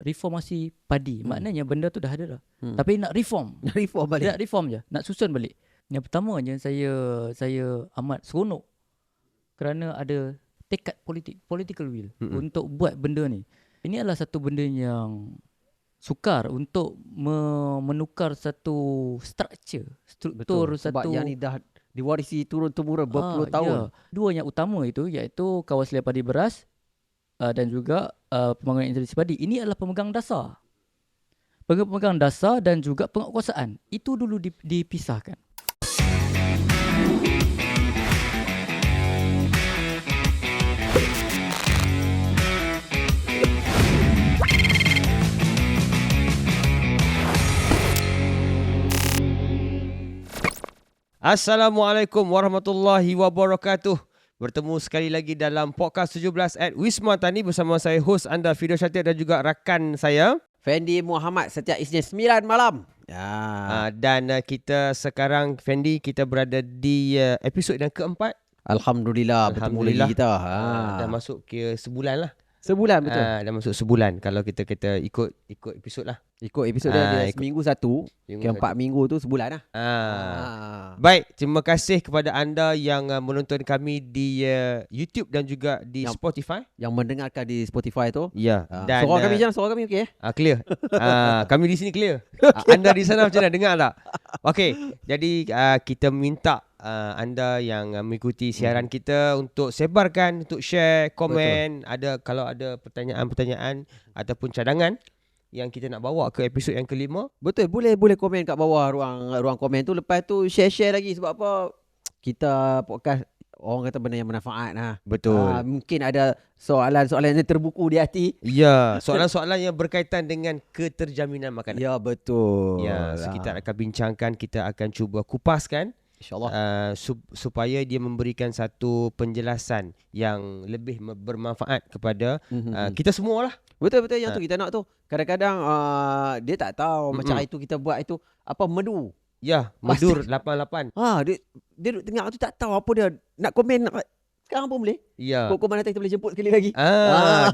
reformasi padi. Maknanya benda tu dah ada dah. Tapi nak reform. Reform balik. Nak reform je, nak susun balik. Yang pertamanya saya amat seronok kerana ada tekad political will untuk buat benda ni. Ini adalah satu benda yang sukar untuk menukar satu struktur. Sebab satu yang ni dah diwarisi turun-temurun berpuluh tahun. Ya. Dua yang utama itu iaitu kawasan padi beras dan juga pembangunan industri padi. Ini adalah pemegang dasar. Pemegang dasar dan juga penguasaan. Itu dulu dipisahkan. Assalamualaikum warahmatullahi wabarakatuh. Bertemu sekali lagi dalam podcast 17 at Wisma Tani bersama saya host anda Fido Syatir dan juga rakan saya Fendi Muhammad setiap Isnin 9 malam. Ya. Dan kita sekarang Fendi kita berada di episod yang keempat. Alhamdulillah bertemu lagi kita. Dah masuk ke sebulan lah. Sebulan betul. Dah masuk sebulan kalau kita ikut episod lah. Ikut episod dia seminggu satu. Keempat minggu tu sebulan lah. Baik, terima kasih kepada anda yang menonton kami di YouTube dan juga di Spotify. Yang mendengarkan di Spotify tu. Ya. Dan suara kami je, suara kami okey? Clear. Kami di sini clear. Anda di sana macam mana? Dengar tak? Okey, jadi kita minta anda yang mengikuti siaran kita untuk sebarkan, untuk share, komen. Kalau ada pertanyaan-pertanyaan ataupun cadangan yang kita nak bawa ke episod yang kelima. Betul, boleh komen kat bawah ruang komen tu. Lepas tu share lagi. Sebab apa? Kita podcast orang kata benda yang bermanfaat lah. Betul. Mungkin ada soalan-soalan yang terbuku di hati. Ya, soalan-soalan yang berkaitan dengan keterjaminan makanan. Ya, betul. Ya, so kita akan bincangkan, kita akan cuba kupaskan, InsyaAllah, supaya dia memberikan satu penjelasan yang lebih bermanfaat kepada kita semua lah. Betul yang tu kita nak tu. Kadang-kadang dia tak tahu macam itu kita buat itu apa medu. Ya, medur 88. Dia duduk tengah tu tak tahu apa dia nak komen sekarang pun boleh. Ya. Pokok mana kita boleh jemput sekali lagi.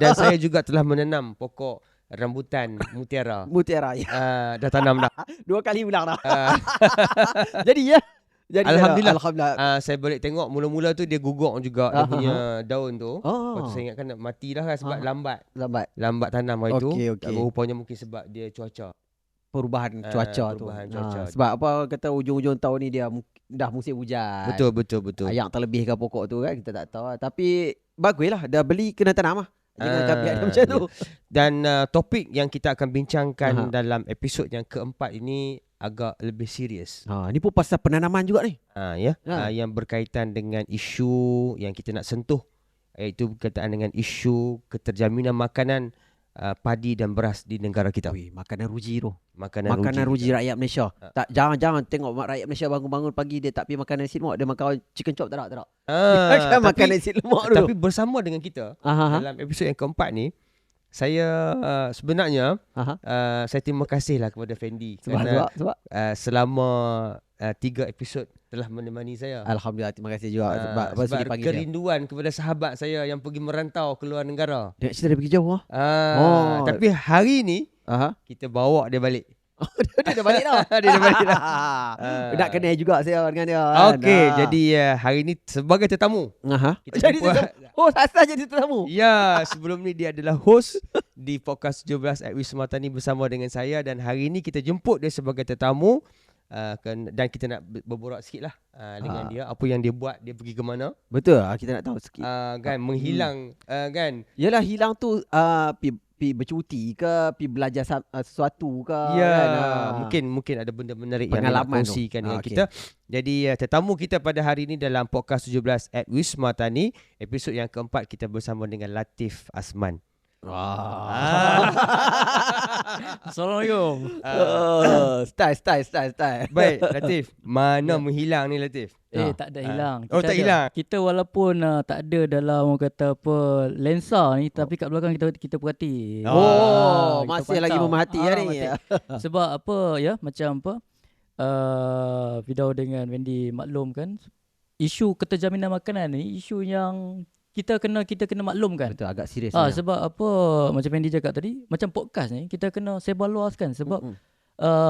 Dan saya juga telah menanam pokok rambutan mutiara. Mutiara ya. Dah tanam dah. 2 kali ulang dah. Jadi Alhamdulillah. Saya balik tengok mula-mula tu dia gugur juga dia punya daun tu. Lepas tu saya ingatkan nak mati dah kan sebab lambat tanam hari tu. Rupanya mungkin sebab dia cuaca. Perubahan cuaca tu. Sebab apa kata ujung-ujung tahun ni dia dah musim hujan. Betul. Yang terlebihkan pokok tu kan kita tak tahu. Tapi baguslah dah beli kena tanam lah. Jangan macam tu. Dan topik yang kita akan bincangkan dalam episod yang keempat ini agak lebih serius. Ni pun pasal penanaman juga ni. Yang berkaitan dengan isu yang kita nak sentuh, iaitu berkaitan dengan isu keterjaminan makanan padi dan beras di negara kita. Makanan ruji tu. Makanan ruji rakyat Malaysia. Tak jangan tengok rakyat Malaysia bangun-bangun pagi dia tak pergi makan nasi lemak, dia makan chicken chop tak. Makan nasi lemak dulu. Tapi bersama dengan kita dalam episod yang keempat ni, saya sebenarnya saya terima kasihlah kepada Fendi kerana sebab selama 3 episod telah menemani saya. Alhamdulillah, terima kasih juga sebab kerinduan kepada sahabat saya yang pergi merantau ke luar negara. Dia cerita dia pergi jauh Tapi hari ni kita bawa dia balik. Dia dah balik dah. Dia dah balik dah. Nak kenal juga saya dengan dia. Okey, jadi hari ni sebagai tetamu. Jadi asal jadi tetamu. Ya, sebelum ni dia adalah host di podcast 17 at Wisma Tani bersama dengan saya, dan hari ni kita jemput dia sebagai tetamu. Dan kita nak berborak sikit lah dengan dia, apa yang dia buat, dia pergi ke mana. Betul, kita nak tahu sikit. Kan menghilang kan. Yalah, hilang tu pi bercuti ke, pi belajar sesuatu ke. Ya, mungkin ada benda menarik yang nak kongsikan dengan kita. Jadi tetamu kita pada hari ini dalam podcast 17 at Wisma Tani, episod yang keempat, kita bersama dengan Latif Asman. Assalamualaikum. Style. Baik, Latif. Mana menghilang ni, Latif? Tak ada hilang. Tak hilang. Kita walaupun tak ada dalam kata apa lensa ni, tapi kat belakang kita perhati. Masih lagi memerhati ni. Sebab apa ya, macam apa? Video dengan Wendy maklum kan, isu keterjaminan makanan ni isu yang kita kena maklumkan. Betul, agak serius. Sebab apa macam yang dia cakap tadi, macam podcast ni kita kena sebarluaskan sebab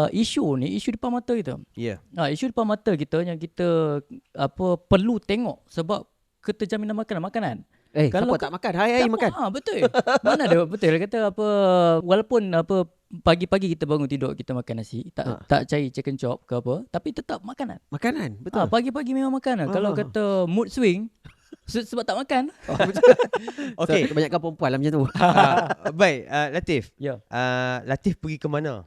isu depan mata kita. Ya. Isu depan mata kita yang kita perlu tengok sebab keterjaminan makanan. Kalau siapa tak makan, hari-hari makan. Betul. Mana ada betul kata walaupun pagi-pagi kita bangun tidur kita makan nasi, tak cari chicken chop ke apa, tapi tetap makanan. Makanan, betul. Pagi-pagi memang makanan. Kalau kata mood swing sebab tak makan. Okey, kebanyakan perempuan lah macam tu. Baik, Latif. Ya. Latif pergi ke mana?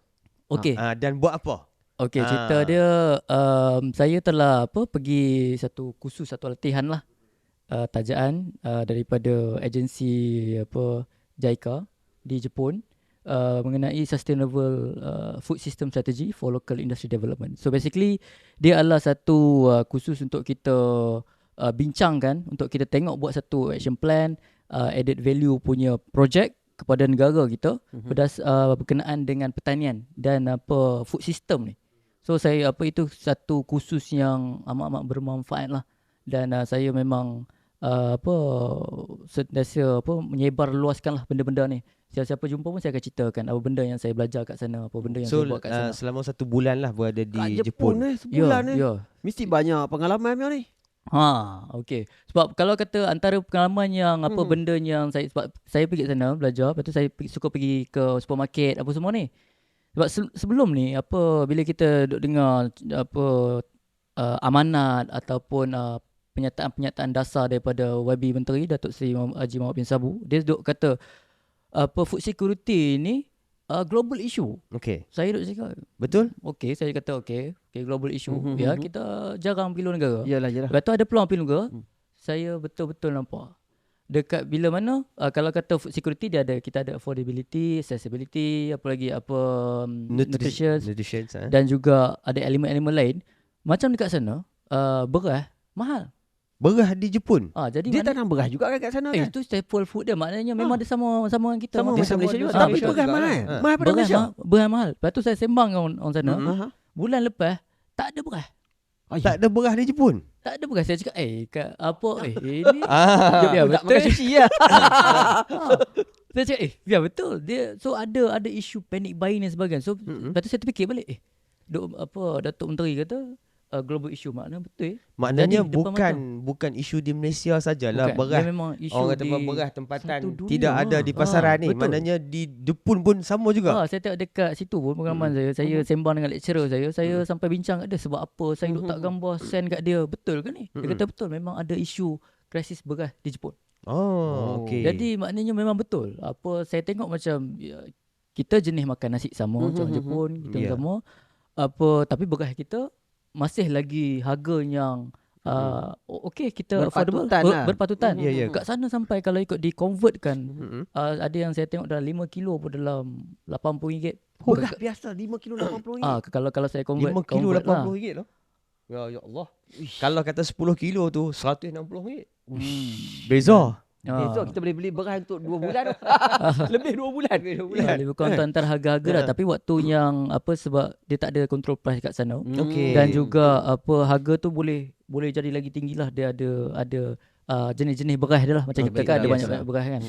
Okey. Dan buat apa? Okey, cerita dia saya telah pergi satu latihan lah. Tajaan daripada agensi JICA di Jepun mengenai sustainable food system strategy for local industry development. So basically dia adalah satu khusus untuk kita bincangkan, untuk kita tengok buat satu action plan, added value punya project kepada negara kita berkenaan dengan pertanian dan food system ni. So saya itu satu khusus yang amat-amat bermanfaat lah, dan saya memang sentiasa menyebar luaskan lah benda-benda ni. Siapa-siapa jumpa pun saya akan ceritakan apa benda yang saya belajar kat sana, apa benda yang saya buat kat sana. Selama 1 bulan lah berada di Jepun. Sebulan mesti banyak pengalaman ni. Okey. Sebab kalau kata antara pengalaman yang benda yang sebab saya pergi kat sana belajar, lepas tu saya suka pergi ke supermarket apa semua ni. Sebab sebelum ni bila kita duk dengar amanat ataupun penyataan dasar daripada YB Menteri Datuk Seri Haji Muhammad bin Sabu, dia duk kata food security ni global issue. Okey. Saya duk cakap betul? Okey, saya kata okey global issue. Ya, kita jarang pergi luar negara. Yalah. Lepas tu ada peluang pergi luar negara. Saya betul-betul nampak dekat bila mana kalau kata food security kita ada affordability, accessibility, apa lagi nutrition dan juga ada elemen-elemen lain. Macam dekat sana beras mahal. Beras di Jepun. Jadi dia tanam beras juga kan kat sana kan? Itu staple food dia. Maknanya memang ada sama dengan kita. Sama macam Malaysia juga. Tapi beras mahal. Mahal pada Malaysia. Beras mahal. Lepas tu saya sembang dengan orang sana. Bulan lepas tak ada beras. Tak ada beras di Jepun. Tak ada beras. Saya cakap ini biar betul. Makan sushi lah. Saya cakap biar betul. Dia so ada isu panic buying dan sebagainya. So lepas tu saya terfikir balik Datuk Menteri kata global issue, maknanya betul. Maknanya bukan isu di Malaysia sajalah beras. Orang kata beras tempatan tidak ada di pasaran ni. Betul. Maknanya di Jepun pun sama juga. Saya tengok dekat situ pun pengalaman saya sembang dengan lecturer saya sampai bincang kat dia sebab apa saya duk tak gambar send kat dia. Betul ke ni? Dia kata betul, memang ada isu krisis beras di Jepun. Okey. Jadi maknanya memang betul. Saya tengok macam kita jenis makan nasi sama macam Jepun, kita sama tapi beras kita masih lagi harga yang kita berpatutan. Kat sana sampai kalau ikut di-convertkan ada yang saya tengok dalam 5 kilo pun dalam RM80. Beras biasa 5 kilo RM80. Kalau saya convert 5 kilo RM80 lah. Ya Allah. Kalau kata 10 kilo tu RM160. Beza. So kita boleh beli beras untuk 2 bulan. Lebih 2 bulan. Lebih kurang antara harga-harga dah. Tapi waktu yang sebab dia tak ada control price kat sana. Dan juga harga tu boleh jadi lagi tinggi lah. Dia ada jenis-jenis beras dia lah. Macam kita kan ada banyak beras kan.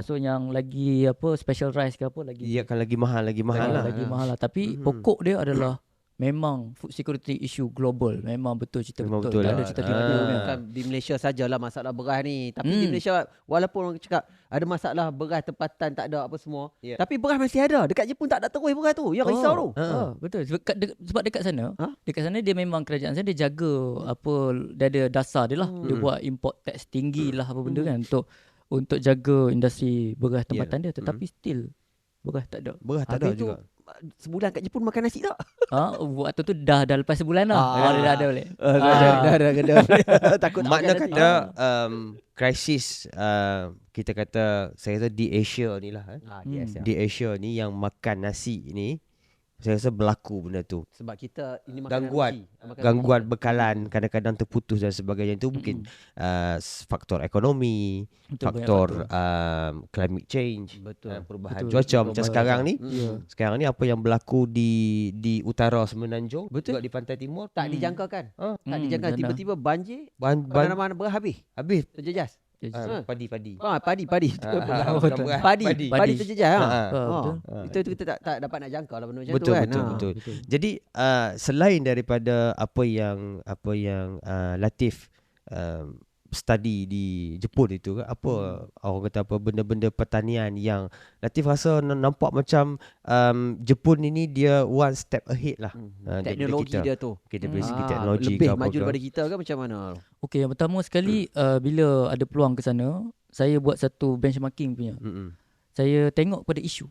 So yang lagi special rice ke apa lagi. Dia akan lagi mahal lagi mahal lah. Tapi pokok dia adalah memang food security issue global. Memang betul cerita betul. Tak ada cerita tipu. Bukan di Malaysia sajalah masalah beras ni. Tapi di Malaysia walaupun orang cakap ada masalah beras tempatan tak ada apa semua. Tapi beras masih ada. Dekat Jepun tak ada terus beras tu. Ya risau tu. Betul. Sebab dekat sana dia memang kerajaan sana dia jaga dia ada dasar dia lah. Dia buat import tax tinggi lah apa benda kan untuk jaga industri beras tempatan dia. Tetapi still beras tak ada. Beras tak ada juga. Sebulan kat Jepun makan nasi tak? Waktu tu dah lepas sebulan lah. Dah ada balik. Dah takut. Makna kata krisis kita kata saya kata di Asia ni lah. Di Asia ni yang makan nasi ni saya rasa berlaku benda tu. Sebab kita ini gangguan bekalan kadang-kadang terputus dan sebagainya. Itu mungkin faktor ekonomi, faktor climate change, perubahan cuaca macam sekarang ni. Sekarang ni apa yang berlaku di utara Semenanjung, juga di pantai timur tak dijangkakan. Tak dijangkakan, tiba-tiba banjir. Mana-mana beras habis. Terjejas. Padi. Padi. Bukan beras, Padi terjejas. Betul. Itu kita tak dapat nak jangka lah benda macam Betul, tu kan. betul. Jadi selain daripada apa yang Latif study di Jepun itu, apa orang kata apa benda-benda pertanian yang Latif rasa nampak macam Jepun ini dia one step ahead lah. Teknologi dia tu. Kita dari segi teknologi lebih ke apa maju ke. daripada kita ke macam mana? Okey, yang pertama sekali bila ada peluang ke sana, saya buat satu benchmarking punya. Saya tengok pada isu.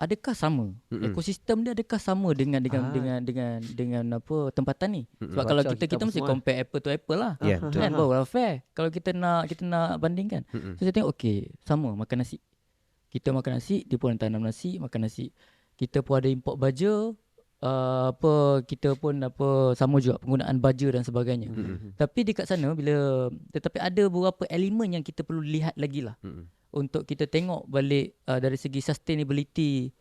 Adakah sama ekosistem dia, adakah sama dengan apa tempatan ni? Sebab kalau kita mesti compare apple to apple lah. Ya, betul. Kan barulah fair. Kalau kita nak bandingkan. So saya tengok okey, sama makan nasi. Kita makan nasi, dia pun tanam nasi, makan nasi. Kita pun ada import baja, kita pun sama juga penggunaan baja dan sebagainya. Tapi dekat sana tetapi ada beberapa elemen yang kita perlu lihat lagi lah. Untuk kita tengok balik dari segi sustainability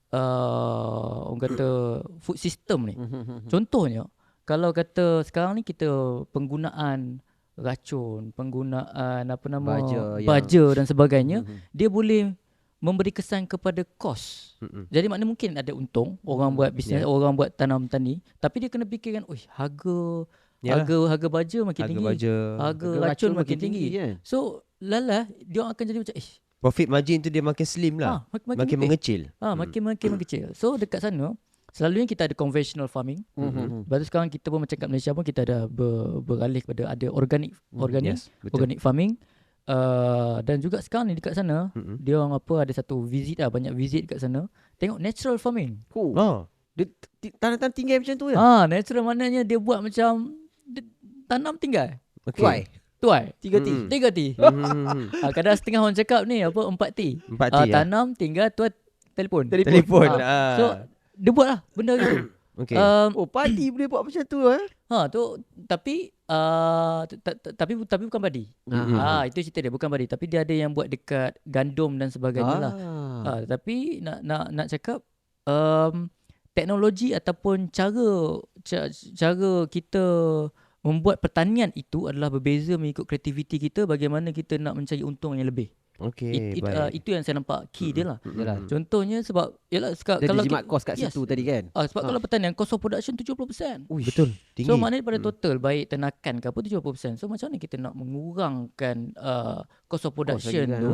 orang kata food system ni. Contohnya kalau kata sekarang ni kita penggunaan racun, penggunaan baja dan sebagainya, dia boleh memberi kesan kepada kos. Jadi maknanya mungkin ada untung orang buat bisnes, orang buat tanam tani, tapi dia kena fikirkan, harga baja makin tinggi. Harga racun makin tinggi. So dia akan jadi macam profit margin tu dia makin slim lah. Makin mengecil. Makin mengecil. So dekat sana selalunya kita ada conventional farming. Lepas tu sekarang kita pun macam kat Malaysia pun kita ada beralih kepada ada organic farming. Dan juga sekarang ni dekat sana dia orang ada satu visit banyak visit dekat sana. Tengok natural farming. Dia tanam tinggal macam tu ya? Natural maknanya dia buat macam tanam tinggal. Okay. Tuai 3T. Kadang setengah orang cakap ni 4T. Tanam, tinggal, tuai, telefon. So dia buat lah benda gitu. Okay. Padi boleh buat macam tu tapi bukan padi. Itu cerita dia, bukan padi, tapi dia ada yang buat dekat gandum dan sebagainya lah. Tapi nak cakap teknologi ataupun cara kita membuat pertanian itu adalah berbeza mengikut kreativiti kita, bagaimana kita nak mencari untung yang lebih. Itu yang saya nampak key dia lah. Contohnya sebab kalau jimat kos kat situ tadi kan. Sebab kalau pertanian cost of production 70%. Betul, tinggi. So maknanya pada total baik ternakan ke apa 70%. So macam mana kita nak mengurangkan cost of production tu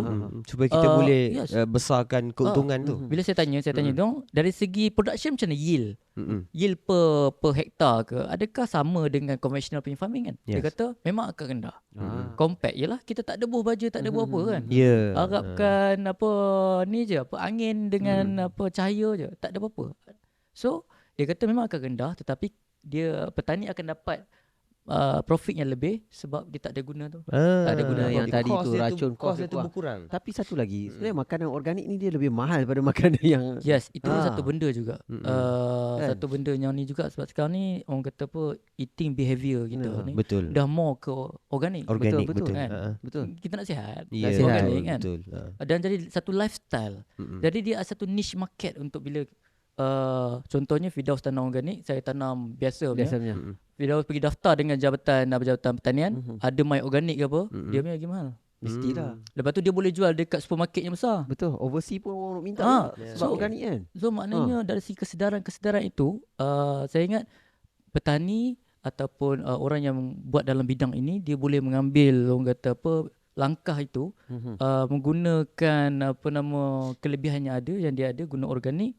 supaya kita boleh besarkan keuntungan tu. Bila saya tanya dong, dari segi production macam mana yield per hektar ke, adakah sama dengan conventional farming kan? Dia kata memang akan rendah. Compact ialah kita tak ada buah baja, tak ada buah apa kan. Harapkan angin dengan cahaya je, tak ada apa-apa. So dia kata memang akan rendah, tetapi petani akan dapat profit yang lebih sebab dia tak ada guna tu. Tak ada guna yang tadi tu racun kos dia tu berkurang. Tapi satu lagi, sebenarnya makanan organik ni dia lebih mahal daripada makanan yang itu satu benda juga. Satu benda yang ni juga sebab sekarang ni orang kata eating behaviour kita ni betul. Dah more ke organik betul kan. Betul. Kita nak sihat, organik kan. Betul. Dan jadi satu lifestyle. Jadi dia ada satu niche market untuk bila contohnya Firdaus tanam organik, saya tanam biasanya. Firdaus pergi daftar dengan jabatan pertanian, ada my organik ke apa, dia punya lagi mahal. Mestilah. Lepas tu dia boleh jual dekat supermarket yang besar. Betul. Overseas pun orang minta sebab organik kan. So maknanya dari segi kesedaran itu, saya ingat petani ataupun orang yang buat dalam bidang ini, dia boleh mengambil orang kata langkah itu, menggunakan kelebihan yang dia ada guna organik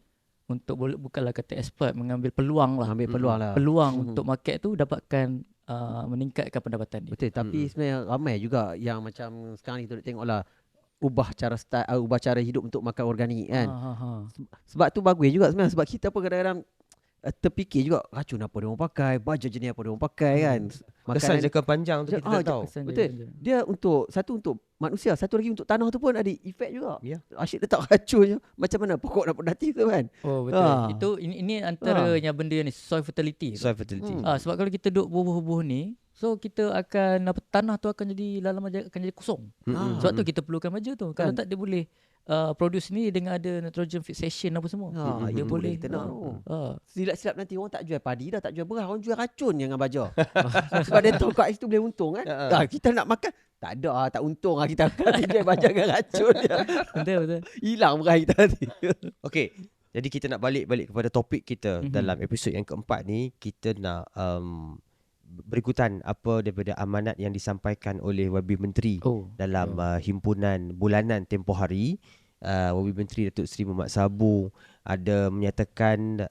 untuk bukanlah kata expert, mengambil peluang lah. Peluang untuk market tu dapatkan meningkatkan pendapatan dia. Betul, tapi sebenarnya ramai juga yang macam sekarang kita tengoklah ubah cara hidup untuk makan organik kan. Sebab tu bagus juga sebenarnya, sebab kita pun kadang-kadang terfikir juga racun apa dia orang pakai, baja jenis apa dia orang pakai kan. Kesan jangka panjang tu kita tak tahu. Betul. Dia untuk manusia, satu lagi untuk tanah tu pun ada efek juga. Asyik letak racun je, macam mana pokok nak produktif tu kan. Betul. Ini antaranya benda ni soil fertility. Sebab kalau kita duduk bubuh-bubuh ni, so kita akan tanah tu akan jadi akan jadi kosong. Sebab tu kita perlukan baja tu. Kalau tak dia boleh produce ni dengan ada nitrogen fixation apa semua. Dia boleh tenang. Silap-silap nanti orang tak jual padi dah, tak jual beras, orang jual racun dengan baja. Sebab dia tahu kat situ boleh untung kan. Kita nak makan Tak ada tak untung kita akan DJ baca dengan racun dia. Betul. Hilang berai kita tadi. Okey. Jadi kita nak balik kepada topik kita dalam episod yang keempat ni. Kita nak berikutan apa daripada amanat yang disampaikan oleh Wabi Menteri dalam himpunan bulanan tempoh hari. Wabi Menteri Datuk Seri Mohd Sabu ada menyatakan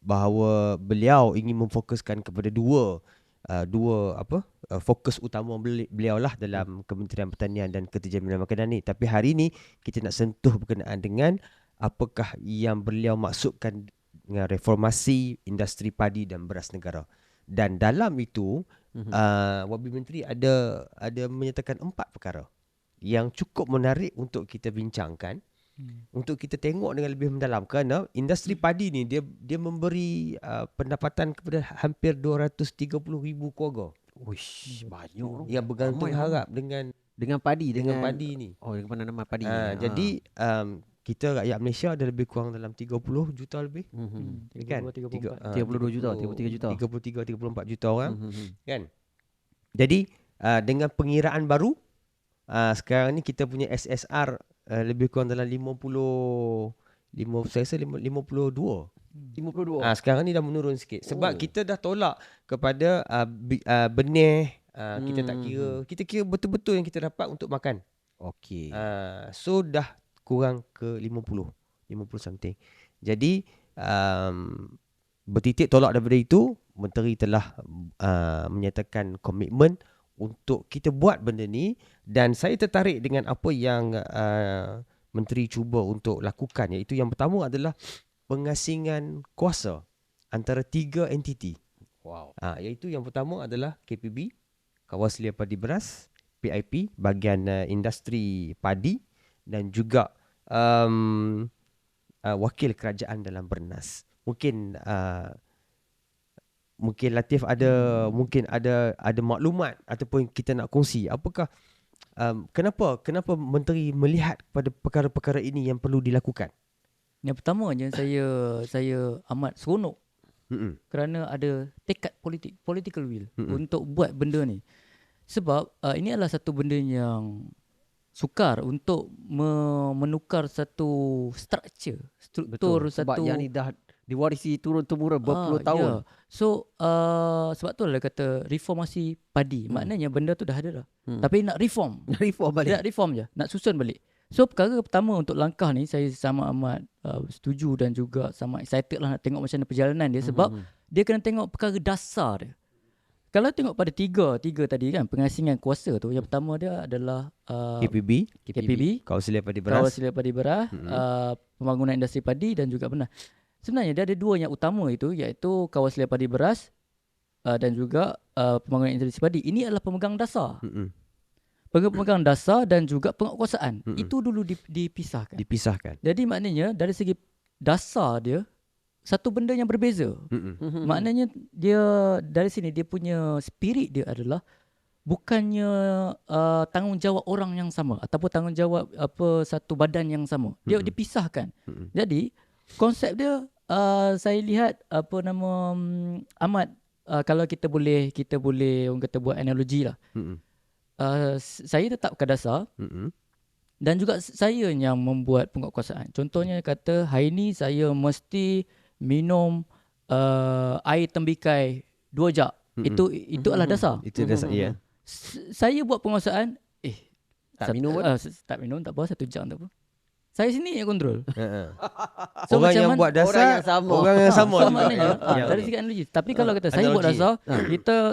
bahawa beliau ingin memfokuskan kepada dua fokus utama beliau lah dalam Kementerian Pertanian dan Keterjaminan Makanan ni. Tapi hari ni kita nak sentuh berkenaan dengan apakah yang beliau maksudkan dengan reformasi industri padi dan beras negara. Dan dalam itu Wabi Menteri ada menyatakan 4 perkara yang cukup menarik untuk kita bincangkan, untuk kita tengok dengan lebih mendalam, kerana industri padi ni dia memberi pendapatan kepada hampir 230,000 keluarga. Uish, banyak. Yang bergantung harap dengan padi padi ni. Oh, dengan penanaman padi. Jadi kita rakyat Malaysia ada lebih kurang dalam 30 juta lebih. Kan? 32 juta, 33 juta. 33-34 juta orang. Kan? Jadi dengan pengiraan baru, sekarang ni kita punya SSR lebih kurang dalam 52. Sekarang ni dah menurun sikit sebab kita dah tolak kepada benih. Kita tak kira, kita kira betul-betul yang kita dapat untuk makan. Okey. So dah kurang ke 50 something. Jadi bertitik tolak daripada itu, Menteri telah menyatakan komitmen untuk kita buat benda ni. Dan saya tertarik dengan apa yang Menteri cuba untuk lakukan, iaitu yang pertama adalah pengasingan kuasa antara 3 entiti. Wow. Iaitu yang pertama adalah KPB, Kawasan Padi Beras, PIP, bahagian industri padi, dan juga wakil kerajaan dalam bernas. Mungkin Latif ada maklumat ataupun kita nak kongsi apakah kenapa menteri melihat pada perkara-perkara ini yang perlu dilakukan. Yang pertamanya saya amat seronok kerana ada tekad political will untuk buat benda ni. Sebab ini adalah satu benda yang sukar untuk menukar satu struktur. Betul. Sebab yang ni dah diwarisi turun-temurun berpuluh tahun. So sebab tu lah kata reformasi padi. Maknanya benda tu dah ada dah. Tapi nak reform. Reform balik. Nak reform je, nak susun balik. So perkara pertama untuk langkah ni saya sama amat setuju dan juga sama excited lah nak tengok macam mana perjalanan dia. Sebab dia kena tengok perkara dasar dia. Kalau tengok pada tiga tadi kan, pengasingan kuasa tu, yang pertama dia adalah KPB, Kawasan Padi Beras, pembangunan industri padi dan juga beras. Sebenarnya dia ada 2 yang utama itu, iaitu Kawasan Padi Beras dan juga pembangunan industri padi. Ini adalah pemegang dasar. Pemegang dasar dan juga penguatkuasaan. Itu dulu dipisahkan. Jadi maknanya dari segi dasar dia satu benda yang berbeza. Maknanya dia dari sini dia punya spirit dia adalah bukannya tanggungjawab orang yang sama ataupun tanggungjawab satu badan yang sama. Dia dipisahkan. Jadi konsep dia saya lihat amat kalau kita boleh orang kata buat analogi lah. Saya tetapkan dasar. Dan juga saya yang membuat penguatkuasaan. Contohnya kata hari ni saya mesti minum air tembikai 2 jug. Itu adalah dasar. Itu dasar, ya. Saya buat penguasaan tak minum tak minum tak apa, 1 jug tak apa. Saya sini yang kontrol. So orang yang buat dasar orang yang sama. Maknanya dari segi analogi. Tapi kalau kata saya buat dasar,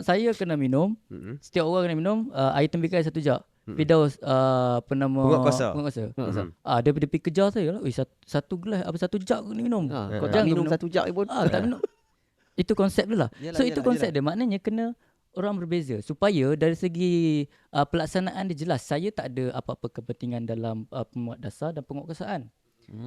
saya kena minum, setiap orang kena minum air tembikai 1 jug. Firdaus penguatkuasa. Dia pergi kejar saya lah. 1 gelas 1 jug ni minum. Kau tak minum 1 jug pun. Tak minum. Itu konsep dia lah. So itu konsep dia. Maknanya kena orang berbeza supaya dari segi pelaksanaan dia jelas. Saya tak ada apa-apa kepentingan dalam pemuat dasar dan penguatkuasaan.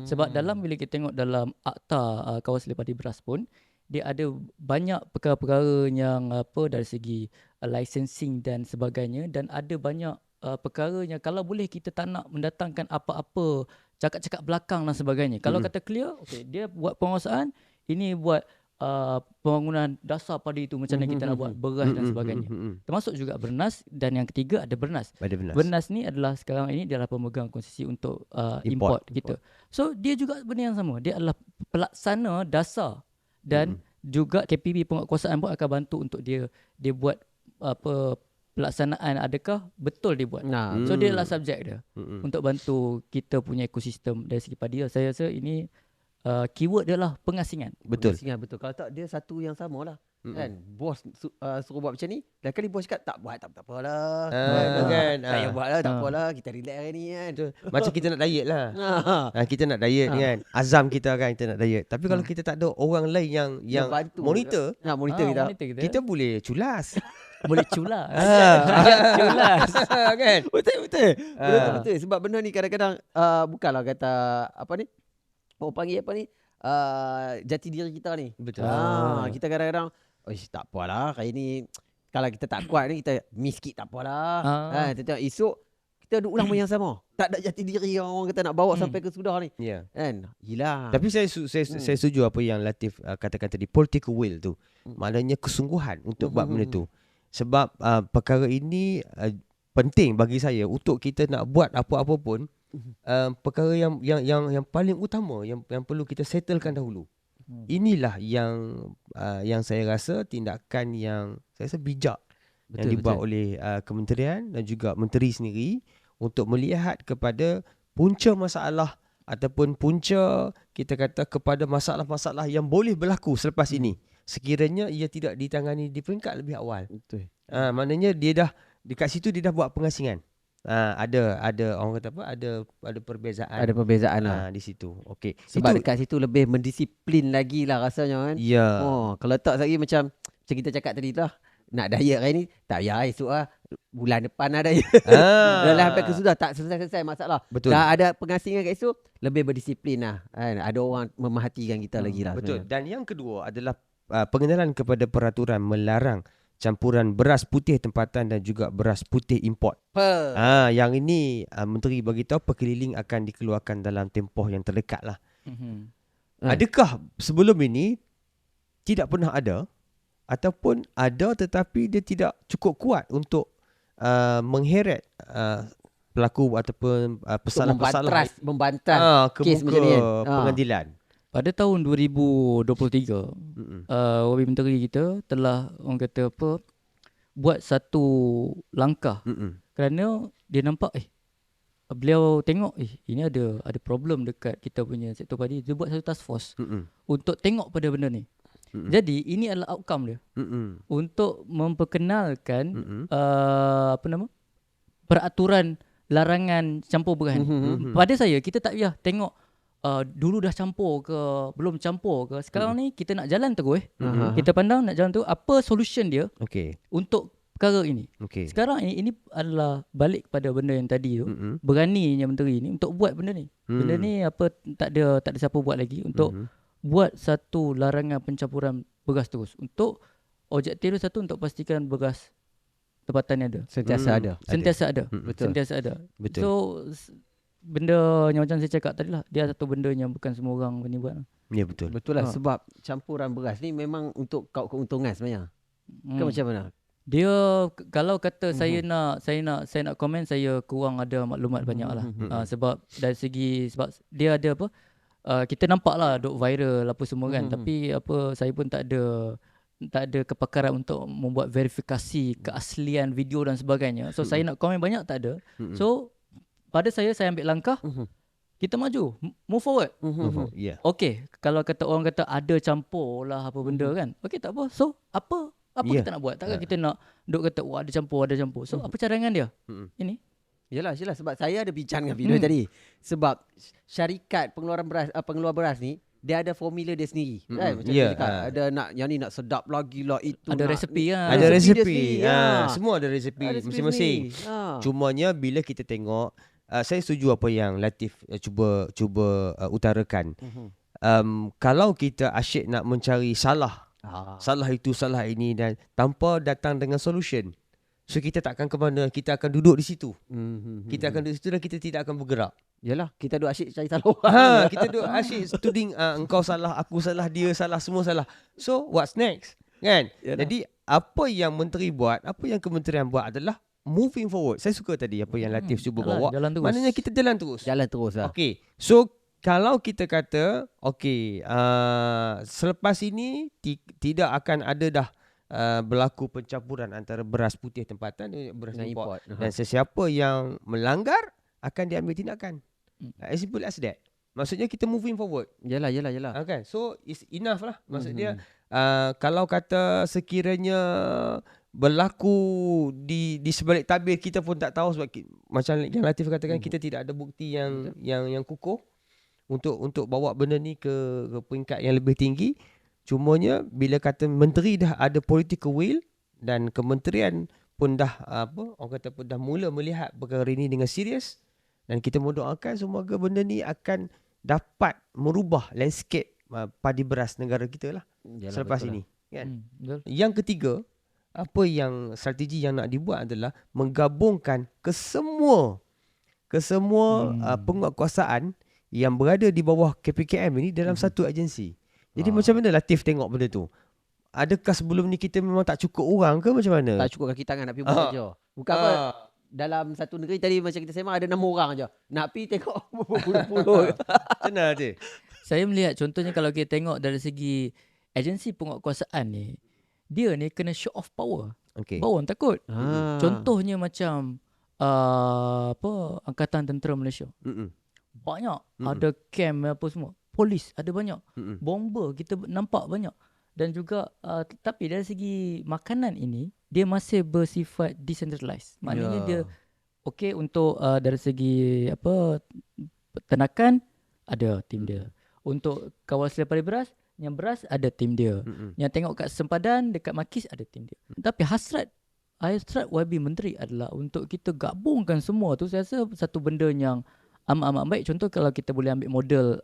Sebab dalam bila kita tengok dalam Akta Kawasan Padi Beras pun dia ada banyak perkara-perkara yang dari segi licensing dan sebagainya, dan ada banyak perkara yang kalau boleh kita tak nak mendatangkan apa-apa cakap-cakap belakang dan sebagainya. Kalau kata clear, okay, dia buat penguasaan, ini buat pembangunan dasar padi itu macam mana kita nak buat beras dan sebagainya. Termasuk juga bernas, dan yang ketiga ada bernas. Bernas ni adalah sekarang ini dia adalah pemegang konsesi untuk import kita. So dia juga benda yang sama. Dia adalah pelaksana dasar dan juga KPB penguatkuasaan pun akan bantu untuk dia buat apa pelaksanaan, adakah betul dia buat. So dia adalah subjek dia untuk bantu kita punya ekosistem dari segi padi. Saya rasa ini keyword dia lah pengasingan. Betul. Kalau tak dia satu yang sama lah. Kan bos suruh buat macam ni, dah kali bos cakap tak buat, tak apalah. Kan. Saya buat lah, tak apalah, kita relax hari ni kan. Macam kita nak diet lah. Kita nak diet kan. Azam kita kan kita nak diet. Tapi kalau kita tak ada orang lain yang monitor, monitor kita boleh culas. Boleh culas. Culas. Kan? Betul. Sebab benda ni kadang-kadang bukanlah kata apa ni? Orang panggil apa ni? Jati diri kita ni. Betul. Kita kadang-kadang tak apalah, hari ni kalau kita tak kuat ni kita miss sikit tak apalah. Tengok esok kita duduk ulang yang sama. Tak ada jati diri yang orang kata nak bawa sampai ke sudah ni. Kan? Gila. Tapi saya setuju apa yang Latif katakan tadi, political will tu. Maknanya kesungguhan untuk buat benda tu. Sebab perkara ini penting bagi saya untuk kita nak buat apa-apa pun. Perkara yang paling utama yang perlu kita settlekan dahulu. Inilah yang saya rasa tindakan yang saya rasa bijak yang dibuat oleh kementerian dan juga menteri sendiri untuk melihat kepada punca masalah ataupun punca kita kata kepada masalah-masalah yang boleh berlaku selepas ini sekiranya ia tidak ditangani di peringkat lebih awal. Betul. Maknanya dia dah dekat situ dia dah buat pengasingan. Ada orang kata apa, ada perbezaan lah di situ. Okey. Sebab dekat situ lebih mendisiplin lagi lah rasanya kan. Ya. Kalau tak lagi macam kita cakap tadi lah, nak diet hari ni tak payah esok lah, bulan depan lah diet. Dah sampai ke sudah tak selesai masalah. Betul. Dah ada pengasingan kat esok, lebih berdisiplin lah kan? Ada orang memerhatikan kita lagi lah. Betul. Sebenarnya. Dan yang kedua adalah pengenalan kepada peraturan melarang campuran beras putih tempatan dan juga beras putih import. Yang ini menteri bagi tahu perkeliling akan dikeluarkan dalam tempoh yang terdekat lah. Adakah sebelum ini tidak pernah ada ataupun ada tetapi dia tidak cukup kuat untuk mengheret pelaku ataupun pesalah-pesalah membantah kes macam ni kan? Pengadilan? Pada tahun 2023, Wabi Menteri kita telah orang kata apa, buat satu langkah kerana dia nampak beliau tengok ini ada problem dekat kita punya sektor padi. Dia buat satu task force untuk tengok pada benda ni. Jadi ini adalah outcome dia untuk memperkenalkan peraturan larangan campur beras ni. Pada saya kita tak payah tengok dulu dah campur ke belum campur ke. Sekarang ni kita nak jalan terus. Kita pandang nak jalan terus, apa solution dia untuk perkara ini. Sekarang ini adalah balik kepada benda yang tadi tu. Beraninya menteri ni untuk buat benda ni. Benda ni apa tak ada siapa buat lagi untuk buat satu larangan pencampuran beras terus. Untuk objektif dia satu, untuk pastikan beras tempatan ni ada. Sentiasa ada. Betul. So benda yang macam saya cakap tadi lah, dia satu benda yang bukan semua orang ni buat. Ya, betul. Betul lah. Sebab campuran beras ni memang untuk keuntungan sebenarnya. Ke macam mana? Dia kalau kata saya nak komen, saya kurang ada maklumat banyak lah. Sebab dari segi sebab dia ada apa, kita nampak lah duk viral apa semua kan. Tapi apa, saya pun tak ada kepakaran untuk membuat verifikasi keaslian video dan sebagainya. So saya nak komen banyak tak ada. So pada saya ambil langkah, kita maju, move forward. Okay, kalau kata orang kata ada campur lah apa benda kan, okay tak apa. So apa kita nak buat? Takkan kita nak duk kata ada campur. So apa cadangan dia? Ini Yelah, sebab saya ada bincang dengan video tadi. Sebab syarikat pengeluar beras ni, dia ada formula dia sendiri. Kan? Macam cakap, ada yang ni nak sedap lagi lah, itu ada resepi lah. Ada resepi. Semua ada resepi masing-masing. Cumanya bila kita tengok, saya setuju apa yang Latif cuba utarakan. Kalau kita asyik nak mencari salah itu, salah ini dan tanpa datang dengan solution So kita tak akan ke mana, kita akan duduk di situ. Kita akan duduk di situ dan kita tidak akan bergerak. Yalah, kita duk asyik cari salah orang. Kita duduk asyik tuding engkau salah, aku salah, dia salah, semua salah. So what's next? Kan? Yalah. Jadi apa yang menteri buat, apa yang kementerian buat adalah moving forward. Saya suka tadi apa yang Latif cuba bawa. Jalan terus. Maknanya kita jalan terus. Jalan terus lah. Okay. So kalau kita kata selepas ini tidak akan ada dah berlaku pencampuran antara beras putih tempatan dengan beras import. Dan sesiapa yang melanggar akan diambil tindakan. As simple as that. Maksudnya kita moving forward. Yalah. Kan? So it's enough lah. Maksudnya kalau kata sekiranya berlaku di sebalik tabir, kita pun tak tahu sebab macam yang Latif katakan, kita tidak ada bukti yang kukuh untuk bawa benda ni ke peringkat yang lebih tinggi. Cumanya bila kata menteri dah ada political will dan kementerian pun dah orang kata pun dah mula melihat perkara ini dengan serius, dan kita mendoakan semoga benda ni akan dapat merubah landscape padi beras negara kita lah. Yalah, selepas ini kan. Yang ketiga, apa yang strategi yang nak dibuat adalah menggabungkan kesemua penguatkuasaan yang berada di bawah KPKM ini dalam satu agensi. Jadi macam mana Latif tengok benda tu? Adakah sebelum ni kita memang tak cukup orang ke macam mana? Tak cukup kaki tangan nak pergi buat je. Bukan apa, dalam satu negeri tadi macam kita sembang ada 6 orang je. Nak pergi tengok berpuluh-puluh. Benar je. Saya melihat contohnya kalau kita tengok dari segi agensi penguatkuasaan ni, dia ni kena show off power. Baru orang takut. Contohnya macam Angkatan Tentera Malaysia. Banyak. Ada camp apa semua. Polis ada banyak. Bomber kita nampak banyak. Dan juga tapi dari segi makanan ini, dia masih bersifat decentralized. Maknanya dia untuk dari segi peternakan ada tim dia. Untuk kawal selepari beras, yang beras ada tim dia. Yang tengok kat sempadan dekat Makis ada tim dia. Tapi hasrat YB Menteri adalah untuk kita gabungkan semua tu. Saya rasa satu benda yang amat-amat baik. Contoh kalau kita boleh ambil model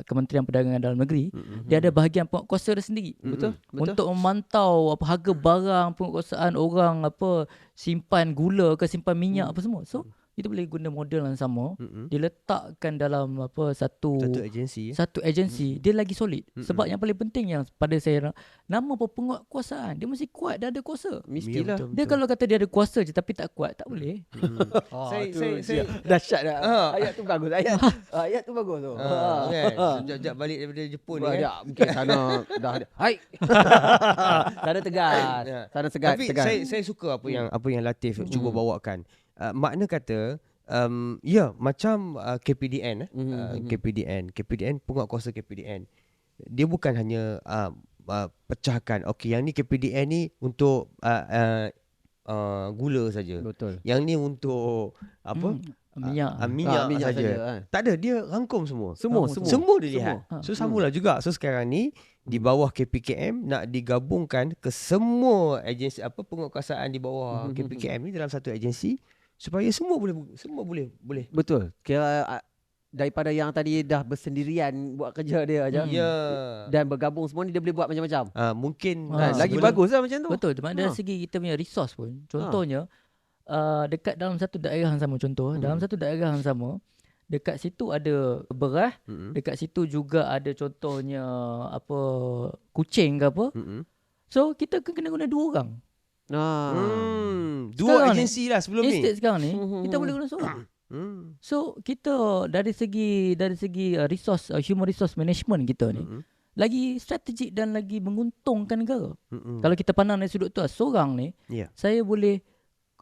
Kementerian Perdagangan Dalam Negeri, dia ada bahagian penguatkuasa dia sendiri. Betul. Untuk memantau harga barang, penguatkuasaan orang, simpan gula ke simpan minyak apa semua. So kita boleh guna model yang sama, diletakkan dalam satu agensi, dia lagi solid. Sebab yang paling penting yang pada saya, nama penguatkuasaan, dia mesti kuat, dia ada kuasa. Mestilah. Dia kalau kata dia ada kuasa je tapi tak kuat, tak boleh. Saya dahsyat dah. Ayat tu bagus. Ayat tu bagus tu. Sekejap balik daripada Jepun ni kan. Mungkin sana dah ada. Hai. Sana tegas. Sana tegas. Tapi saya suka apa yang Latif cuba bawakan. Makna kata macam KPDN KPDN penguatkuasa KPDN, dia bukan hanya pecahkan yang ni KPDN ni untuk gula saja. Betul. Yang ni untuk minyak saja. Tak ada, dia rangkum semua dia lihat. So samalah juga. So sekarang ni di bawah KPKM nak digabungkan ke semua agensi penguatkuasaan di bawah KPKM ni dalam satu agensi, supaya semua boleh. Betul. Kira daripada yang tadi dah bersendirian buat kerja dia aja. Dan bergabung semua ni dia boleh buat macam-macam. Mungkin lagi bagus lah macam tu. Betul. Dari segi kita punya resource pun. Contohnya dekat dalam satu daerah yang sama, dalam satu daerah yang sama, dekat situ ada beras, dekat situ juga ada contohnya kucing ke apa. So kita kena guna 2 orang. Dua agensi lah sebelum ni. Instead sekarang ni kita boleh guna seorang. So kita dari segi resource, human resource management kita ni lagi strategik dan lagi menguntungkan negara. Kalau kita pandang dari sudut tu, seorang ni saya boleh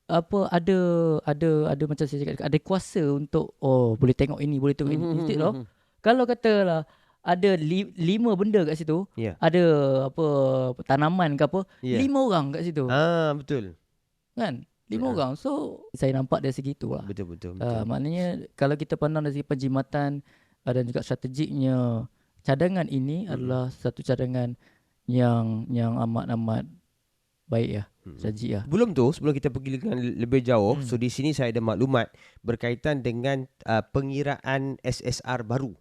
ada macam saya cakap, ada kuasa untuk boleh tengok ini, boleh tengok ini. Instead kalau katalah ada 5 benda kat situ, ada tanaman ke 5 orang kat situ. Betul. Kan? 5 orang. So saya nampak dari segi itulah. Betul. Maknanya kalau kita pandang dari segi penjimatan dan juga strategiknya, cadangan ini adalah satu cadangan yang amat baik ya. Strategi ya. Sebelum kita pergi lebih jauh, so di sini saya ada maklumat berkaitan dengan pengiraan SSR baru.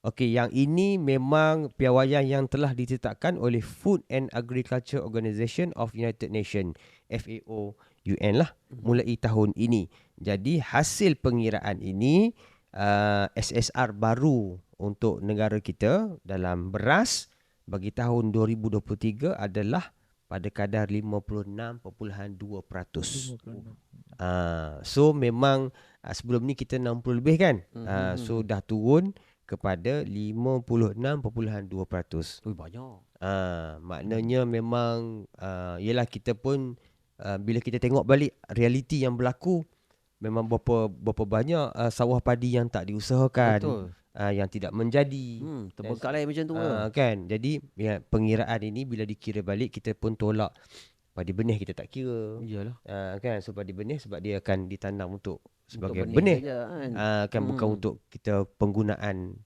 Yang ini memang piawaian yang telah ditetapkan oleh Food and Agriculture Organization of United Nations, FAO UN lah mulai tahun ini. Jadi hasil pengiraan ini SSR baru untuk negara kita dalam beras bagi tahun 2023 adalah pada kadar 56.2%. So memang sebelum ni kita 60 lebih kan. So dah turun kepada 56.2%. Banyak. Maknanya memang yelah kita pun bila kita tengok balik realiti yang berlaku, memang berapa banyak sawah padi yang tak diusahakan. Betul. Yang tidak menjadi. Terbengkalai macam tu. Kan. Jadi pengiraan ini bila dikira balik, kita pun tolak padi benih kita tak kira. Iyalah. Kan. So padi benih sebab dia akan ditanam untuk sebagai Untuk benih. Saja, Kan bukan untuk kita penggunaan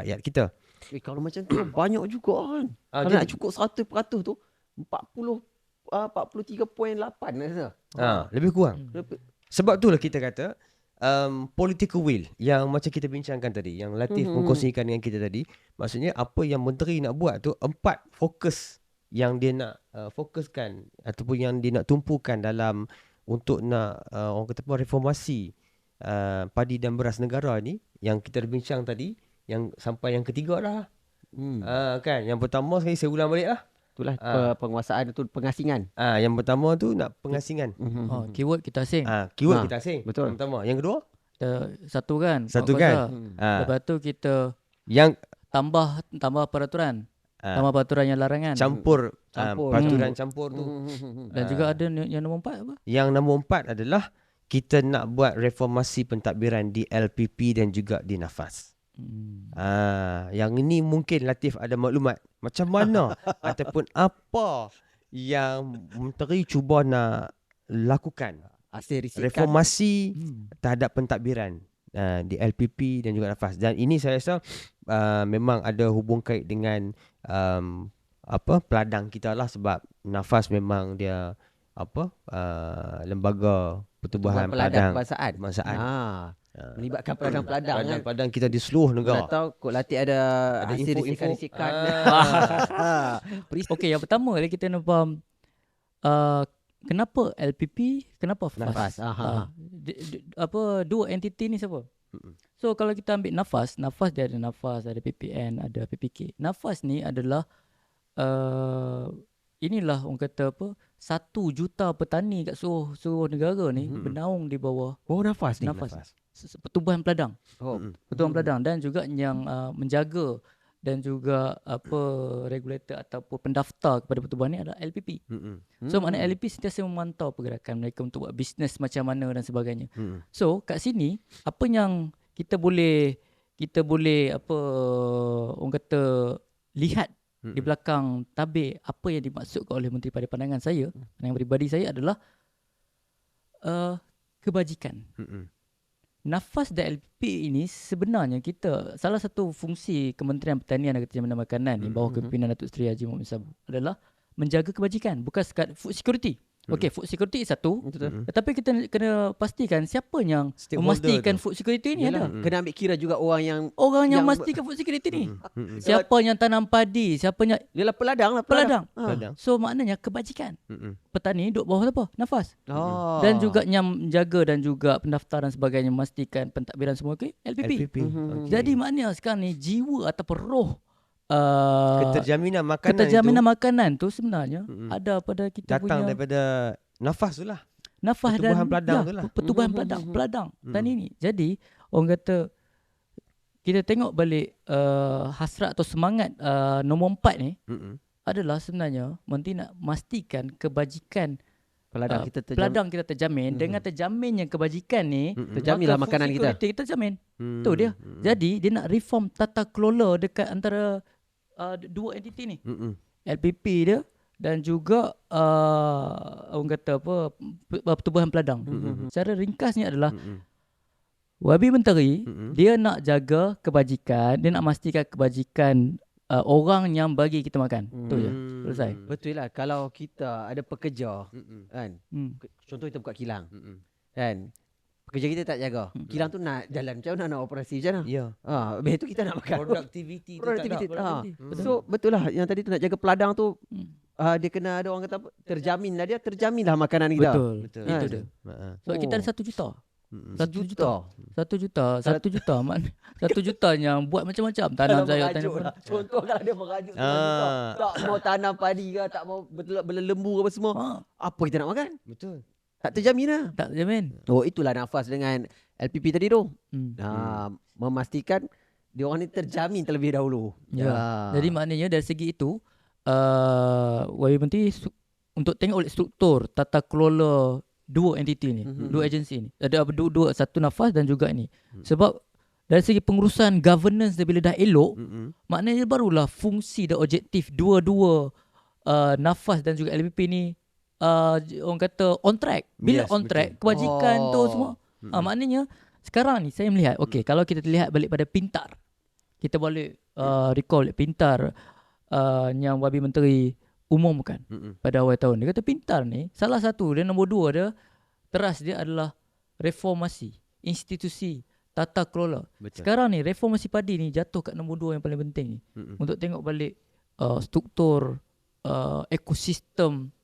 rakyat kita. Kalau macam tu banyak juga kan. Kalau nak cukup 100% tu 43.8 rasa. Lebih kurang. Sebab itulah kita kata political will yang macam kita bincangkan tadi, yang Latif mengkongsikan dengan kita tadi, maksudnya apa yang menteri nak buat tu 4 fokus yang dia nak fokuskan ataupun yang dia nak tumpukan dalam untuk nak orang kata apa, reformasi padi dan beras negara ni yang kita bincang tadi, yang sampai yang ketiga dah. Kan, yang pertama sekali saya ulang balik lah. Itulah penguasaan tu, pengasingan. Yang pertama tu nak pengasingan. Keyword kita asing. Keyword kita asing. Betul. Yang pertama. Yang kedua? Satu kan. Lepas tu kita yang tambah peraturan. Tambah peraturan yang larangan. Campur. Peraturan campur tu. Dan juga ada yang nombor 4 apa? Yang nombor 4 adalah kita nak buat reformasi pentadbiran di LPP dan juga di Nafas. Yang ini mungkin Latif ada maklumat macam mana ataupun apa yang menteri cuba nak lakukan reformasi terhadap pentadbiran di LPP dan juga Nafas. Dan ini saya rasa memang ada hubung kait dengan peladang kita lah, sebab Nafas memang dia lembaga pertubuhan peladang kebangsaan. Melibatkan peladang-peladang peladang kita di seluruh negara. Nak tahu Kok Latif ada hasil risikan. Okey, yang pertama kita nak faham kenapa LPP, kenapa Nafas. Dua entiti ni siapa? So kalau kita ambil Nafas dia ada Nafas, ada PPN, ada PPK. Nafas ni adalah inilah orang kata 1 juta petani kat seluruh negara ni bernaung di bawah Nafas ni. Pertubuhan peladang. Pertubuhan peladang, dan juga yang menjaga dan juga regulator ataupun pendaftar kepada pertubuhan ni adalah LPP. So maknanya LPP sentiasa memantau pergerakan mereka untuk buat bisnes macam mana dan sebagainya. So kat sini apa yang kita boleh orang kata lihat di belakang tabir apa yang dimaksudkan oleh menteri pada pandangan saya, pandangan peribadi saya adalah kebajikan. Nafas dan LPP ini sebenarnya salah satu fungsi Kementerian Pertanian dan Ketajaman Makanan di bawah kepimpinan Datuk Seri Haji Muhammad Sabu adalah menjaga kebajikan, bukan sekadar food security. Okey, food security satu. Tetapi kita kena pastikan siapa yang memastikan food security ni ada. Kena ambil kira juga orang yang memastikan food security ni. Siapa yang tanam padi, siapanya ialah peladang. So maknanya kebajikan. Petani duduk bawah apa? Nafas. Dan juga yang menjaga dan juga pendaftaran sebagainya, memastikan pentadbiran semua LPP. Jadi maknanya sekarang ni jiwa ataupun roh keterjaminan makanan tu sebenarnya ada pada kita datang punya daripada Nafas tu lah. Nafas pertubuhan peladang tu lah. Pertubuhan peladang dan ini. Jadi orang kata kita tengok balik hasrat atau semangat nombor 4 ni adalah sebenarnya menteri nak memastikan kebajikan peladang kita terjamin. Dengan terjaminnya kebajikan ni, terjaminlah makanan kita terjamin. Tu dia. Jadi dia nak reform tata kelola dekat antara dua entiti ni. LPP dia dan juga orang kata pertubuhan peladang. Secara ringkasnya adalah wabi menteri dia nak jaga kebajikan, dia nak memastikan kebajikan orang yang bagi kita makan. Tu je. Selesai. Betul lah. Kalau kita ada pekerja kan. Contoh kita buka kilang. Kan. Pekerja kita tak jaga. Kilang tu nak jalan macam mana, nak operasi macam mana. Ya. Habis tu kita nak makan. Productivity tu tak ada. So betul lah yang tadi tu nak jaga peladang tu dia kena ada orang kata apa, terjamin lah makanan kita. Betul. Itu dia. Sebab kita ada 1 juta. 1 juta. 1 juta man. 1 juta yang buat macam-macam. Tanam sayur, tanam lah. Contoh kalau dia merajuk 1 juta. Tak mau tanam padi ke, tak mau berlembu apa semua. Apa kita nak makan? Betul. Tak terjamin lah. Tak jamin. Oh, itulah nafas dengan LPP tadi tu. Memastikan dia orang ni terjamin terlebih dahulu. Ya. Jadi maknanya dari segi itu YB Menteri untuk tengok struktur tata kelola dua entiti ni, dua agensi ni. Ada dua satu nafas dan juga ni. Sebab dari segi pengurusan governance dia bila dah elok, maknanya barulah fungsi dan objektif dua-dua nafas dan juga LPP ni orang kata on track. Bila on track, kebajikan tu semua. Maknanya sekarang ni saya melihat, kalau kita lihat balik pada Pintar, kita boleh recall Pintar yang YB Menteri umumkan pada awal tahun. Dia kata Pintar ni salah satu, dia nombor 2 dia teras dia adalah reformasi institusi tata kelola. Sekarang ni reformasi padi ni jatuh kat nombor 2 yang paling penting ni. Untuk tengok balik struktur ekosistem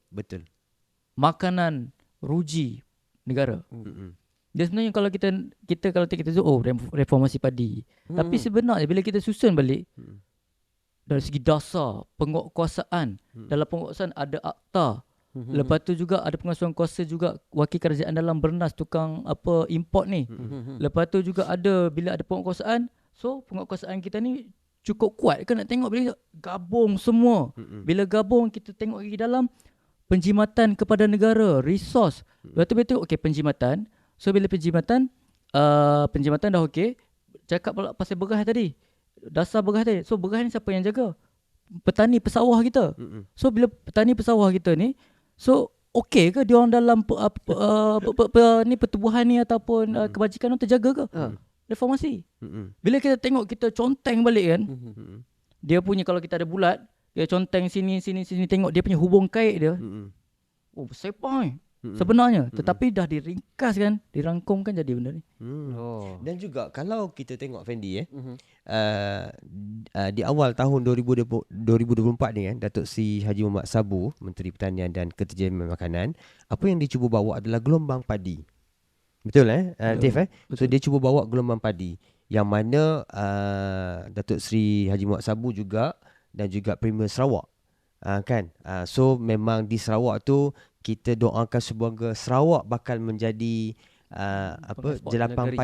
makanan ruji negara. Dia sebenarnya kalau kita reformasi padi. Tapi sebenarnya bila kita susun balik dari segi dasar penguatkuasaan, dalam penguatkuasaan ada akta. Lepas tu juga ada penguasaan kuasa juga wakil kerajaan dalam bernas tukang import ni. Lepas tu juga ada bila ada penguatkuasaan, so penguatkuasaan kita ni cukup kuat kan, nak tengok bila gabung semua. Bila gabung kita tengok lagi dalam penjimatan kepada negara, resource. Lepas tu betul penjimatan. So bila penjimatan dah cakap pula pasal berah tadi. Dasar berah tadi. So berah ni siapa yang jaga? Petani pesawah kita. So bila petani pesawah kita ni, so ke dia orang dalam ni pertubuhan ni ataupun kebajikan tu terjaga ke? Reformasi. Bila kita tengok, kita conteng balik kan. Dia punya, kalau kita ada bulat, dia conteng sini tengok dia punya hubung kait dia. Sepah sebenarnya. Tetapi dah diringkas kan, dirangkumkan jadi benda ni. Dan juga kalau kita tengok Fendi di awal tahun 2024 ni kan, Datuk Seri Haji Muhammad Sabu, Menteri Pertanian dan Keterjaminan Makanan, apa yang dia cuba bawa adalah gelombang padi. Betul Dave So dia cuba bawa gelombang padi, yang mana Datuk Seri Haji Muhammad Sabu juga dan juga Premier Sarawak kan. So memang di Sarawak tu kita doakan semoga Sarawak bakal menjadi jelapan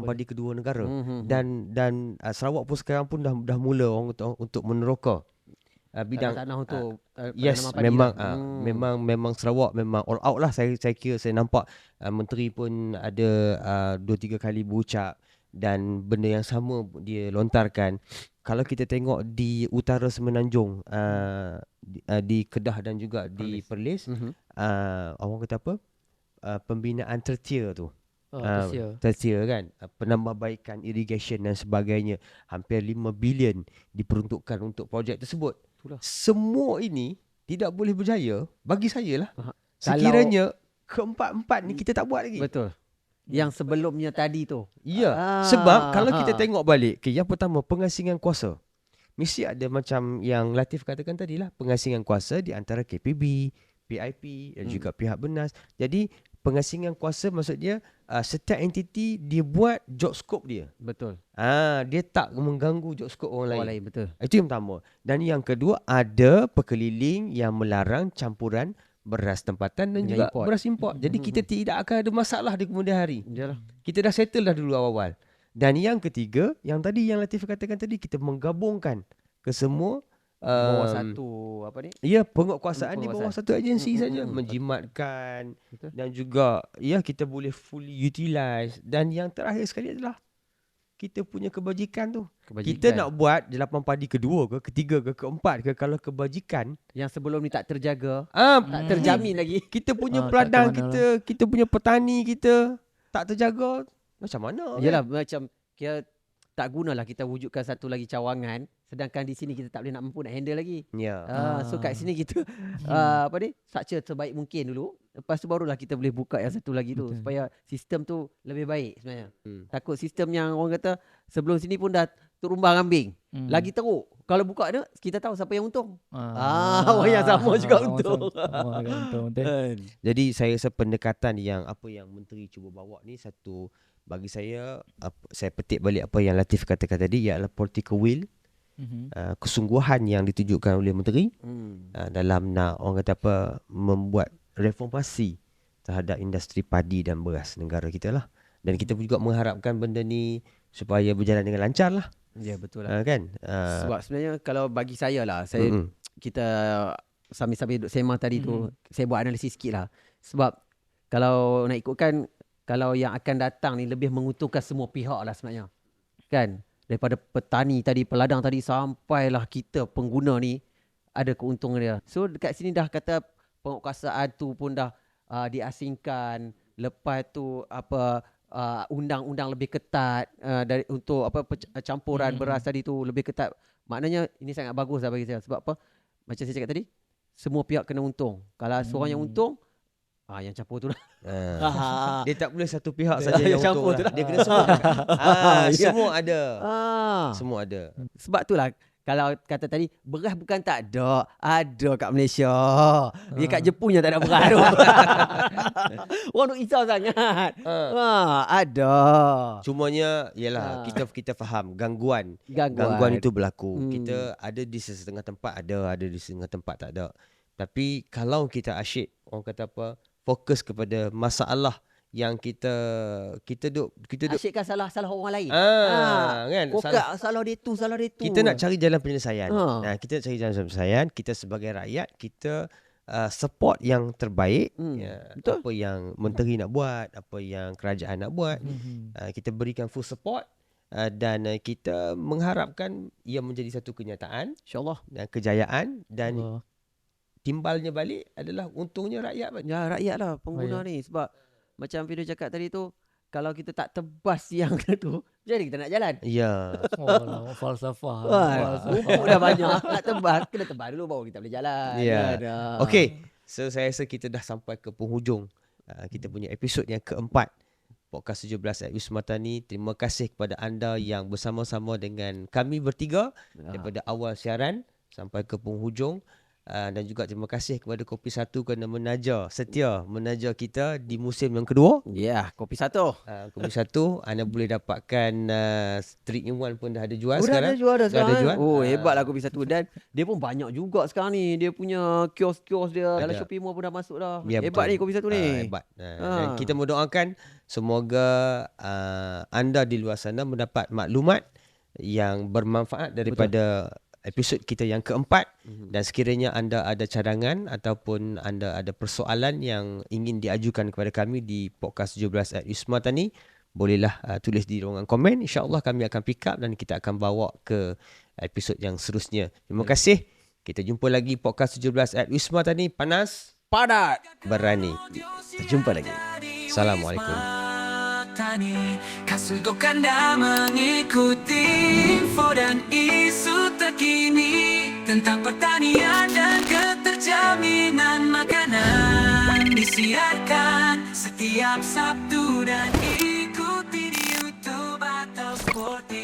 padi kedua negara. Dan Sarawak pun sekarang pun dah mula orang untuk meneroka bidang tanah untuk memang Sarawak memang all out lah. Saya kira saya nampak menteri pun ada 2-3 kali berucap dan benda yang sama dia lontarkan. Kalau kita tengok di utara Semenanjung, di Kedah dan juga di Perlis, orang kata apa? Pembinaan tertier tu. Tertier kan. Penambahbaikan irrigation dan sebagainya. Hampir 5 bilion diperuntukkan untuk projek tersebut. Itulah. Semua ini tidak boleh berjaya bagi saya lah. Sekiranya keempat-empat ni kita tak buat lagi. Betul. Yang sebelumnya tadi tu. Ya. Sebab kalau kita tengok balik, yang pertama pengasingan kuasa. Mesti ada macam yang Latif katakan tadi lah, pengasingan kuasa di antara KPB, PIP dan juga pihak bernas. Jadi pengasingan kuasa maksudnya setiap entiti dia buat job scope dia. Betul. Dia tak mengganggu job scope orang lain. Betul. Itu yang pertama. Dan yang kedua, ada pekeliling yang melarang campuran beras tempatan dan juga beras import. Jadi kita tidak akan ada masalah di kemudian hari. Kita dah settle dah dulu awal-awal. Dan yang ketiga, yang tadi yang Latif katakan tadi, kita menggabungkan ke semua bawah satu penguatkuasaan di bawah satu agensi saja, menjimatkan. Dan juga kita boleh fully utilize. Dan yang terakhir sekali adalah kita punya kebajikan tu. Kita nak buat jelapan padi kedua ke, ketiga ke, keempat ke, kalau kebajikan yang sebelum ni tak terjaga, tak terjamin lagi. Kita punya peladang kita punya petani kita tak terjaga, macam mana? Yalah, macam kira tak gunalah kita wujudkan satu lagi cawangan, sedangkan di sini kita tak boleh mampu nak handle lagi. So kat sini kita structure terbaik mungkin dulu. Lepas tu barulah kita boleh buka yang satu lagi tu. Supaya sistem tu lebih baik sebenarnya. Takut sistem yang orang kata sebelum sini pun dah terumbang ambing. Lagi teruk. kalau buka dia kita tahu siapa yang untung. orang yang sama juga untung. Sama juga untung. Betul. Jadi saya rasa pendekatan yang apa yang menteri cuba bawa ni satu, bagi saya saya petik balik apa yang Latif katakan tadi, ialah political will, kesungguhan yang ditunjukkan oleh menteri dalam nak orang kata apa, membuat reformasi terhadap industri padi dan beras negara kita lah. Dan kita juga mengharapkan benda ni supaya berjalan dengan lancar lah. Ya, betul lah. Kan? Sebab sebenarnya kalau bagi saya lah, kita sambil-sambil duduk sembang tadi tu, saya buat analisis sikit lah. Sebab kalau nak ikutkan, kalau yang akan datang ni lebih menguntungkan semua pihak lah sebenarnya. Kan? Daripada petani tadi, peladang tadi, sampailah kita pengguna ni ada keuntungan dia. So dekat sini dah kata penguasaan tu pun dah diasingkan. Lepas tu undang-undang lebih ketat dari untuk campuran beras tadi tu lebih ketat. Maknanya ini sangat bagus lah bagi saya. Sebab apa? Macam saya cakap tadi, semua pihak kena untung. Kalau seorang yang untung, yang campur tu lah. Dia tak boleh satu pihak saja yang untung lah. Dia kena semua. Semua ada. Semua ada. Sebab tu lah, kalau kata tadi, beras bukan tak ada. Ada kat Malaysia. Dia kat Jepun yang tak ada beras tu. Orang duk risau sangat. Ada. Cumanya, ialah kita faham gangguan itu berlaku. Kita ada di setengah tempat ada di setengah tempat tak ada. Tapi kalau kita asyik, orang kata apa, fokus kepada masalah yang kita duk asyikkan salah orang lain. Kan? Salah dia tu. Kita nak cari jalan penyelesaian. Kita nak cari jalan penyelesaian. Kita sebagai rakyat, kita support yang terbaik. Apa yang menteri nak buat, apa yang kerajaan nak buat. Kita berikan full support. Dan kita mengharapkan ia menjadi satu kenyataan, InsyaAllah, dan kejayaan. Dan timbalnya balik adalah untungnya rakyat. Ya, rakyat lah pengguna ni. Sebab macam video cakap tadi tu, kalau kita tak tebas yang tu, jadi kita nak jalan. Ya. Falsafah. Umur dah banyak. Nak tebas, kena tebas dulu baru kita boleh jalan. Ya. Okey. So saya rasa kita dah sampai ke penghujung kita punya episod yang keempat Podcast 17 at Wisma Tani. Terima kasih kepada anda yang bersama-sama dengan kami bertiga daripada awal siaran sampai ke penghujung. Dan juga terima kasih kepada Kopi Satu kerana setia menaja kita di musim yang kedua. Ya, Kopi Satu. Kopi Satu, anda boleh dapatkan 3-in-1 pun dah ada jual sekarang. Dah ada jual. Hebatlah Kopi Satu. Dan dia pun banyak juga sekarang ni. Dia punya kios-kios dia dalam Shopee Mall pun dah masuk dah. Ya, hebat betul. Ni Kopi Satu ni. Hebat. Dan kita mendoakan semoga anda di luar sana mendapat maklumat yang bermanfaat daripada episod kita yang keempat. Dan sekiranya anda ada cadangan ataupun anda ada persoalan yang ingin diajukan kepada kami di Podcast 17 at Wisma Tani, bolehlah tulis di ruangan komen. InsyaAllah kami akan pick up dan kita akan bawa ke episod yang seterusnya. Terima kasih. Kita jumpa lagi Podcast 17 at Wisma Tani. Panas, padat, berani. Kita jumpa lagi. Assalamualaikum. Kasih untuk anda mengikuti info dan isu terkini tentang pertanian dan keterjaminan makanan. Disiarkan setiap Sabtu dan ikuti di YouTube atau Spotify.